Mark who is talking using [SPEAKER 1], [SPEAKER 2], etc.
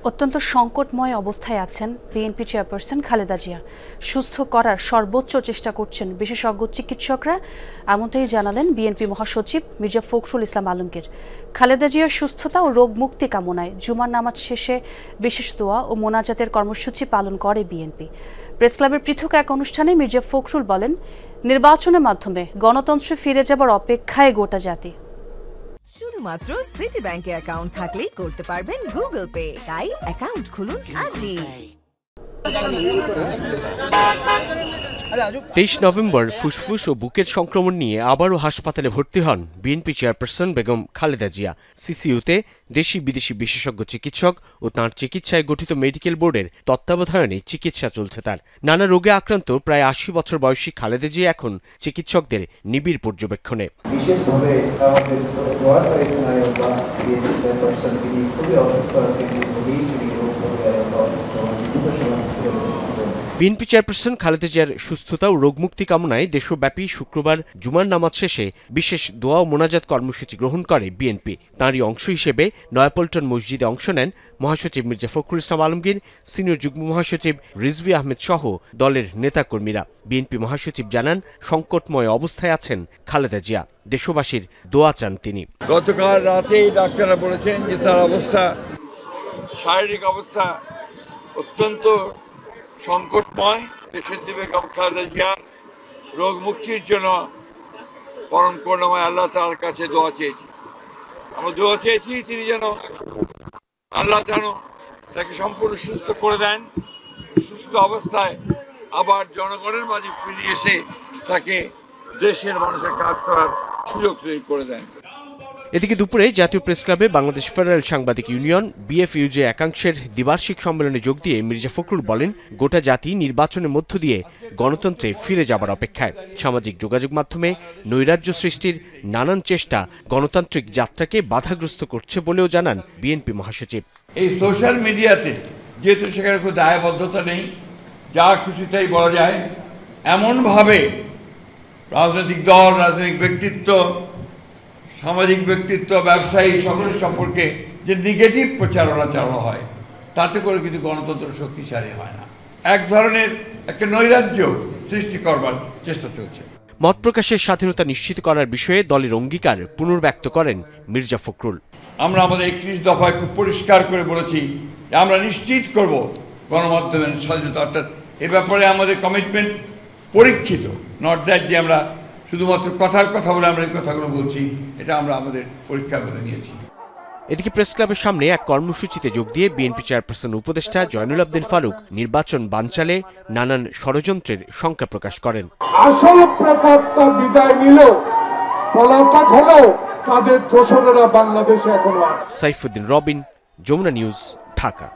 [SPEAKER 1] অত্যন্ত সংকটময় অবস্থায় আছেন বিএনপি চেয়ারপারসন খালেদা জিয়া। সুস্থ করার সর্বোচ্চ চেষ্টা করছেন বিশেষজ্ঞ চিকিৎসকরা, এমনটাই জানালেন বিএনপি মহাসচিব মির্জা ফখরুল ইসলাম আলমগীর। খালেদা জিয়ার সুস্থতা ও রোগ মুক্তি কামনায় জুমার নামাজ শেষে বিশেষ দোয়া ও মোনাজাতের কর্মসূচি পালন করে বিএনপি। প্রেস ক্লাবের পৃথক এক অনুষ্ঠানে মির্জা ফখরুল বলেন, নির্বাচনের মাধ্যমে গণতন্ত্রে ফিরে যাবার অপেক্ষায় গোটা জাতি।
[SPEAKER 2] শুধুমাত্র সিটি ব্যাংকে অ্যাকাউন্ট থাকলেই করতে পারবেন গুগল পে। তাই অ্যাকাউন্ট খুলুন আজই।
[SPEAKER 3] 23 নভেম্বর ফুসফুস ও বুকের সংক্রমণ নিয়ে আবারও হাসপাতালে ভর্তি হন বিএনপি চেয়ারপারসন বেগম খালেদা জিয়া। সিসিইউতে দেশি বিদেশি বিশেষজ্ঞ চিকিৎসক ও তাঁর চিকিৎসায় গঠিত মেডিকেল বোর্ডের তত্ত্বাবধানে চিকিৎসা চলছে তার। নানা রোগে আক্রান্ত প্রায় 80 বছর বয়সী খালেদা জিয়া এখন চিকিৎসকদের নিবিড় পর্যবেক্ষণে।
[SPEAKER 4] বিশেষভাবে আমাদের দোয়া চাইছেন আল্লাহ, বিএনপি চেয়ারপারসন তিনি খুবই অসুস্থ আছেন,
[SPEAKER 3] বিএনপি চেয়ারপারসন খালেদা জিয়ার সুস্থতা ও রোগমুক্তি কামনায় দেশব্যাপী শুক্রবার জুমার নামাজ শেষে বিশেষ দোয়া ও মোনাজাত কর্মসূচি গ্রহণ করে বিএনপি। তাঁরই অংশ হিসেবে নয়াপল্টন মসজিদে অংশ নেন মহাসচিব মির্জা ফখরুল ইসলাম আলমগীর, সিনিয়র যুগ্ম মহাসচিব রিজভী আহমেদ সহ দলের নেতাকর্মীরা। বিএনপি মহাসচিব জানান, সংকটময় অবস্থায় আছেন খালেদা জিয়া, দেশবাসীর দোয়া চান তিনি।
[SPEAKER 5] গতকাল রাতেই ডাক্তাররা বলেছেন যে তার অবস্থা, শারীরিক অবস্থা অত্যন্ত সংকটময়। দেশনেত্রী বেগম খালেদা জিয়ার রোগ মুক্তির জন্য পরম করুণাময় আল্লাহ তাআলার কাছে দোয়া চেয়েছি। আমরা দোয়া চেয়েছি তিনি যেন আল্লাহ যেন তাকে সম্পূর্ণ সুস্থ করে দেন, সুস্থ অবস্থায় আবার জনগণের মাঝে ফিরে এসে তাকে দেশের মানুষের কাজ করার সুযোগ তৈরি করে দেন।
[SPEAKER 3] এদিকে দুপুরে জাতীয় প্রেস ক্লাবে বাংলাদেশ ফেডারেল সাংবাদিক ইউনিয়ন বিএফইউজে একাংশের দ্বিবার্ষিক সম্মেলনে যোগ দিয়ে মির্জা ফখরুল বলেন, গোটা জাতি নির্বাচনের মধ্য দিয়ে গণতন্ত্রে ফিরে যাবার অপেক্ষায়। সামাজিক যোগাযোগ মাধ্যমে নৈরাজ্য সৃষ্টির নানান চেষ্টা গণতান্ত্রিক যাত্রাকে বাধাগ্রস্ত করছে বলেও জানান বিএনপি মহাসচিব।
[SPEAKER 5] এই সোশ্যাল মিডিয়াতে যেহেতু সেখানে কোনো দায়বদ্ধতা নেই, যা খুশি তাই বলা যায়, এমনভাবে রাজনৈতিক দল, রাজনৈতিক ব্যক্তিত্ব, সামাজিক ব্যক্তিত্ব, ব্যবসায়ী সকলের সম্পর্কে যে নেগেটিভ প্রচারণা চালানো হয়, তাতে করে কিন্তু গণতন্ত্র শক্তিশালী হয় না। এক ধরনের একটা নৈরাজ্য সৃষ্টি করবার চেষ্টা চলছে।
[SPEAKER 3] মত প্রকাশের স্বাধীনতা নিশ্চিত করার বিষয়ে দলের অঙ্গীকার পুনর্ব্যক্ত করেন মির্জা ফখরুল।
[SPEAKER 5] আমরা আমাদের 31 দফায় খুব পরিষ্কার করে বলেছি যে আমরা নিশ্চিত করব গণমাধ্যমের স্বাধীনতা, অর্থাৎ এ ব্যাপারে আমাদের কমিটমেন্ট পরীক্ষিত, নট দ্যাট যে আমরা শুধুমাত্র কথার কথা বলে আমরা এই কথাগুলো বলছি, এটা আমরা আমাদের পরীক্ষার মধ্যে নিয়েছি।
[SPEAKER 3] এদিকে প্রেস ক্লাবের সামনে এক কর্মসূচিতে যোগ দিয়ে বিএনপি চেয়ারপারসন উপদেষ্টা জয়নুল আবদিন ফারুক নির্বাচন বানচালে নানান ষড়যন্ত্রের শঙ্কা প্রকাশ করেন।
[SPEAKER 6] আসল প্রেতাত্মা বিদায় নিল, পলাতক হলো, তাদের দোসরেরা বাংলাদেশে এখনো আছে।
[SPEAKER 3] সাইফুদ্দিন রবিন, যমুনা নিউজ, ঢাকা।